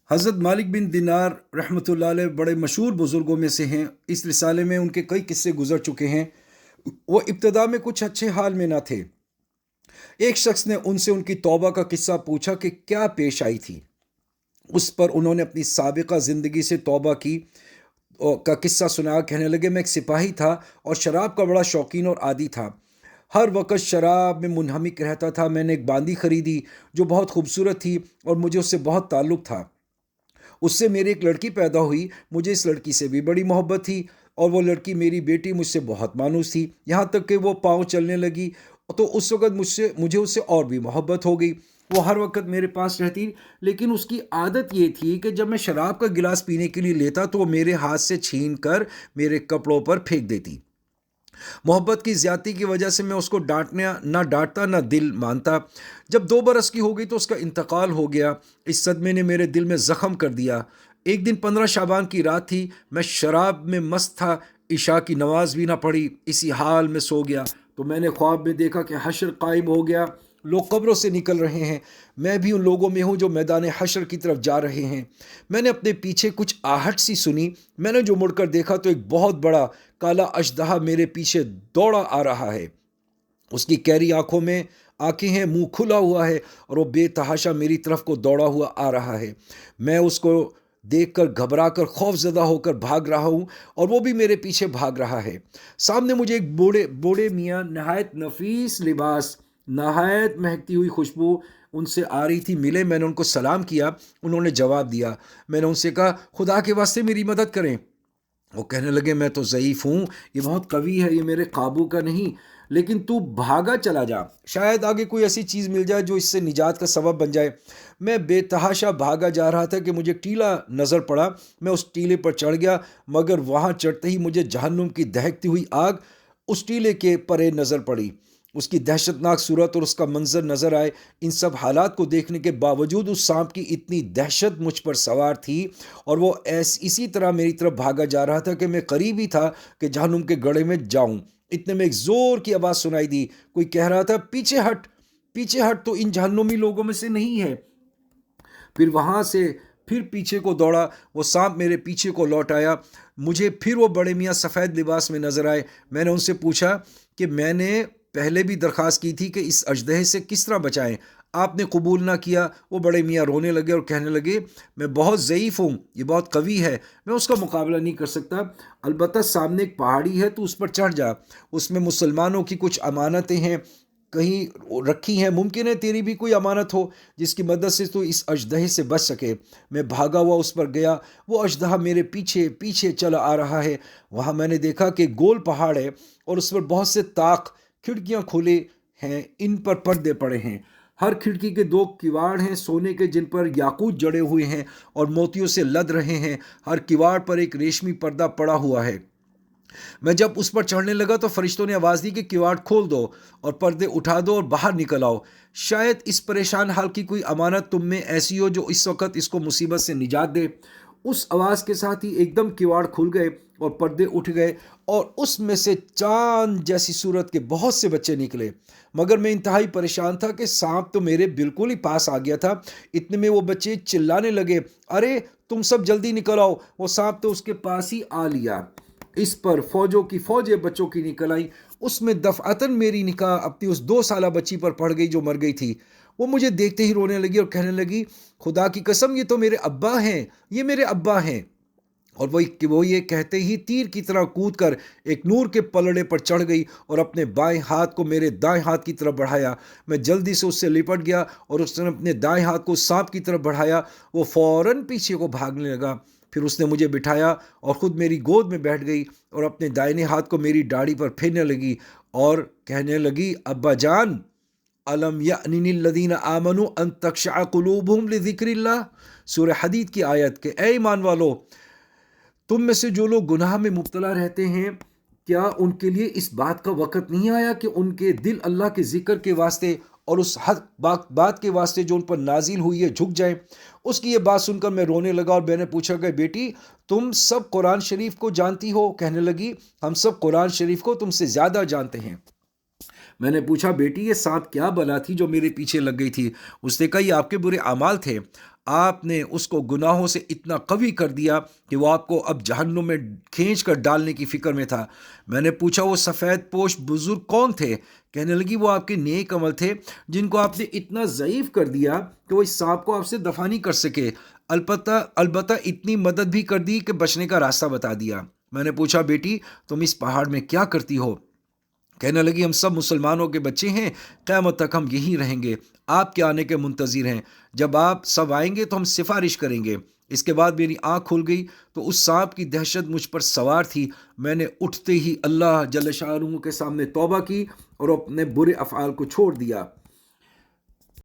حضرت مالک بن دینار رحمۃ اللہ علیہ بڑے مشہور بزرگوں میں سے ہیں۔ اس رسالے میں ان کے کئی قصے گزر چکے ہیں۔ وہ ابتدا میں کچھ اچھے حال میں نہ تھے۔ ایک شخص نے ان سے ان کی توبہ کا قصہ پوچھا کہ کیا پیش آئی تھی۔ اس پر انہوں نے اپنی سابقہ زندگی سے توبہ کی کا قصہ سنا۔ کہنے لگے، میں ایک سپاہی تھا اور شراب کا بڑا شوقین اور عادی تھا۔ ہر وقت شراب میں منہمک رہتا تھا۔ میں نے ایک باندی خریدی جو بہت خوبصورت تھی اور مجھے اس سے بہت تعلق تھا۔ اس سے میری ایک لڑکی پیدا ہوئی۔ مجھے اس لڑکی سے بھی بڑی محبت تھی اور وہ لڑکی میری بیٹی مجھ سے بہت مانوس تھی، یہاں تک کہ وہ پاؤں چلنے لگی تو اس وقت مجھے اس سے اور بھی محبت ہو گئی۔ وہ ہر وقت میرے پاس رہتی، لیکن اس کی عادت یہ تھی کہ جب میں شراب کا گلاس پینے کے لیے لیتا تو وہ میرے ہاتھ سے چھین کر میرے کپڑوں پر پھینک دیتی۔ محبت کی زیادتی کی وجہ سے میں اس کو نہ ڈانٹتا نہ دل مانتا۔ جب 2 برس کی ہو گئی تو اس کا انتقال ہو گیا۔ اس صدمے نے میرے دل میں زخم کر دیا۔ ایک دن 15 شعبان کی رات تھی۔ میں شراب میں مست تھا، عشاء کی نماز بھی نہ پڑھی، اسی حال میں سو گیا تو میں نے خواب میں دیکھا کہ حشر قائم ہو گیا، لوگ قبروں سے نکل رہے ہیں، میں بھی ان لوگوں میں ہوں جو میدان حشر کی طرف جا رہے ہیں۔ میں نے اپنے پیچھے کچھ آہٹ سی سنی۔ میں نے جو مڑ کر دیکھا تو ایک بہت بڑا کالا اژدہا میرے پیچھے دوڑا آ رہا ہے۔ اس کی گہری آنکھیں ہیں، منہ کھلا ہوا ہے اور وہ بے تحاشا میری طرف کو دوڑا ہوا آ رہا ہے۔ میں اس کو دیکھ کر گھبرا کر خوف زدہ ہو کر بھاگ رہا ہوں اور وہ بھی میرے پیچھے بھاگ رہا ہے۔ سامنے مجھے ایک بوڑھے میاں، نہایت نفیس لباس، نہایت مہکتی ہوئی خوشبو ان سے آ رہی تھی، ملے۔ میں نے ان کو سلام کیا، انہوں نے جواب دیا۔ میں نے ان سے کہا، خدا کے واسطے میری مدد کریں۔ وہ کہنے لگے، میں تو ضعیف ہوں، یہ بہت قوی ہے، یہ میرے قابو کا نہیں، لیکن تو بھاگا چلا جا، شاید آگے کوئی ایسی چیز مل جائے جو اس سے نجات کا سبب بن جائے۔ میں بے تحاشا بھاگا جا رہا تھا کہ مجھے ٹیلا نظر پڑا۔ میں اس ٹیلے پر چڑھ گیا، مگر وہاں چڑھتے ہی مجھے جہنم کی دہکتی ہوئی آگ اس ٹیلے کے پرے نظر پڑی۔ اس کی دہشتناک صورت اور اس کا منظر نظر آئے۔ ان سب حالات کو دیکھنے کے باوجود اس سانپ کی اتنی دہشت مجھ پر سوار تھی اور وہ اسی طرح میری طرف بھاگا جا رہا تھا کہ میں قریب ہی تھا کہ جہنم کے گڑھے میں جاؤں۔ اتنے میں ایک زور کی آواز سنائی دی، کوئی کہہ رہا تھا، پیچھے ہٹ، پیچھے ہٹ، تو ان جہنمی لوگوں میں سے نہیں ہے۔ پھر وہاں سے پھر پیچھے کو دوڑا، وہ سانپ میرے پیچھے کو لوٹ آیا۔ مجھے پھر وہ بڑے میاں سفید لباس میں نظر آئے۔ میں نے ان سے پوچھا کہ میں نے پہلے بھی درخواست کی تھی کہ اس اژدہے سے کس طرح بچائیں، آپ نے قبول نہ کیا۔ وہ بڑے میاں رونے لگے اور کہنے لگے، میں بہت ضعیف ہوں، یہ بہت قوی ہے، میں اس کا مقابلہ نہیں کر سکتا، البتہ سامنے ایک پہاڑی ہے، تو اس پر چڑھ جا، اس میں مسلمانوں کی کچھ امانتیں ہیں کہیں رکھی ہیں، ممکن ہے تیری بھی کوئی امانت ہو جس کی مدد سے تو اس اژدہے سے بچ سکے۔ میں بھاگا ہوا اس پر گیا، وہ اژدہا میرے پیچھے پیچھے چلا آ رہا ہے۔ وہاں میں نے دیکھا کہ گول پہاڑ ہے اور اس پر بہت سے طاق، کھڑکیاں کھلے ہیں، ان پر پردے پڑے ہیں۔ ہر کھڑکی کے 2 کواڑ ہیں سونے کے، جن پر یاقوت جڑے ہوئے ہیں اور موتیوں سے لد رہے ہیں۔ ہر کواڑ پر ایک ریشمی پردہ پڑا ہوا ہے۔ میں جب اس پر چڑھنے لگا تو فرشتوں نے آواز دی کہ کواڑ کھول دو اور پردے اٹھا دو اور باہر نکل آؤ، شاید اس پریشان حال کی کوئی امانت تم میں ایسی ہو جو اس وقت اس کو مصیبت سے نجات دے۔ اس آواز کے ساتھ ہی ایک دم کواڑ کھل گئے اور پردے اٹھ گئے اور اس میں سے چاند جیسی صورت کے بہت سے بچے نکلے، مگر میں انتہائی پریشان تھا کہ سانپ تو میرے بالکل ہی پاس آ گیا تھا۔ اتنے میں وہ بچے چلانے لگے، ارے تم سب جلدی نکل آؤ، وہ سانپ تو اس کے پاس ہی آ لیا۔ اس پر فوجوں کی فوجیں بچوں کی نکل آئیں۔ اس میں دفعتاً میری نگاہ اپنی اس 2 سالہ بچی پر پڑ گئی جو مر گئی تھی۔ وہ مجھے دیکھتے ہی رونے لگی اور کہنے لگی، خدا کی قسم، یہ تو میرے ابا ہیں، یہ میرے ابا ہیں۔ اور وہ یہ کہتے ہی تیر کی طرح کود کر ایک نور کے پلڑے پر چڑھ گئی اور اپنے بائیں ہاتھ کو میرے دائیں ہاتھ کی طرف بڑھایا۔ میں جلدی سے اس سے لپٹ گیا اور اس نے اپنے دائیں ہاتھ کو سانپ کی طرف بڑھایا۔ وہ فوراً پیچھے کو بھاگنے لگا۔ پھر اس نے مجھے بٹھایا اور خود میری گود میں بیٹھ گئی اور اپنے دائنے ہاتھ کو میری داڑھی پر پھیرنے لگی اور کہنے لگی، ابا جان، الم یأن للذین آمنوا ان تخشع قلوبہم لذکر اللہ، سورہ حدید کی آیت کہ اے ایمان والو، تم میں سے جو لوگ گناہ میں مبتلا رہتے ہیں، کیا ان کے لیے اس بات کا وقت نہیں آیا کہ ان کے دل اللہ کے ذکر کے واسطے اور اس حق بات کے واسطے جو ان پر نازل ہوئی ہے جھک جائیں؟ اس کی یہ بات سن کر میں رونے لگا اور میں نے پوچھا کہ بیٹی، تم سب قرآن شریف کو جانتی ہو؟ کہنے لگی، ہم سب قرآن شریف کو تم سے زیادہ جانتے ہیں۔ میں نے پوچھا، بیٹی یہ سانپ کیا بلا تھی جو میرے پیچھے لگ گئی تھی؟ اس نے کہا، یہ آپ کے برے اعمال تھے، آپ نے اس کو گناہوں سے اتنا قوی کر دیا کہ وہ آپ کو اب جہنم میں کھینچ کر ڈالنے کی فکر میں تھا۔ میں نے پوچھا وہ سفید پوش بزرگ کون تھے؟ کہنے لگی وہ آپ کے نیک عمل تھے جن کو آپ نے اتنا ضعیف کر دیا کہ وہ اس سانپ کو آپ سے دفع نہیں کر سکے، البتہ اتنی مدد بھی کر دی کہ بچنے کا راستہ بتا دیا۔ میں نے پوچھا بیٹی تم اس پہاڑ میں کیا کرتی ہو؟ کہنے لگی ہم سب مسلمانوں کے بچے ہیں، قیامت تک ہم یہیں رہیں گے، آپ کے آنے کے منتظر ہیں، جب آپ سب آئیں گے تو ہم سفارش کریں گے۔ اس کے بعد میری آنکھ کھل گئی تو اس سانپ کی دہشت مجھ پر سوار تھی۔ میں نے اٹھتے ہی اللہ جل شانہ کے سامنے توبہ کی اور اپنے برے افعال کو چھوڑ دیا۔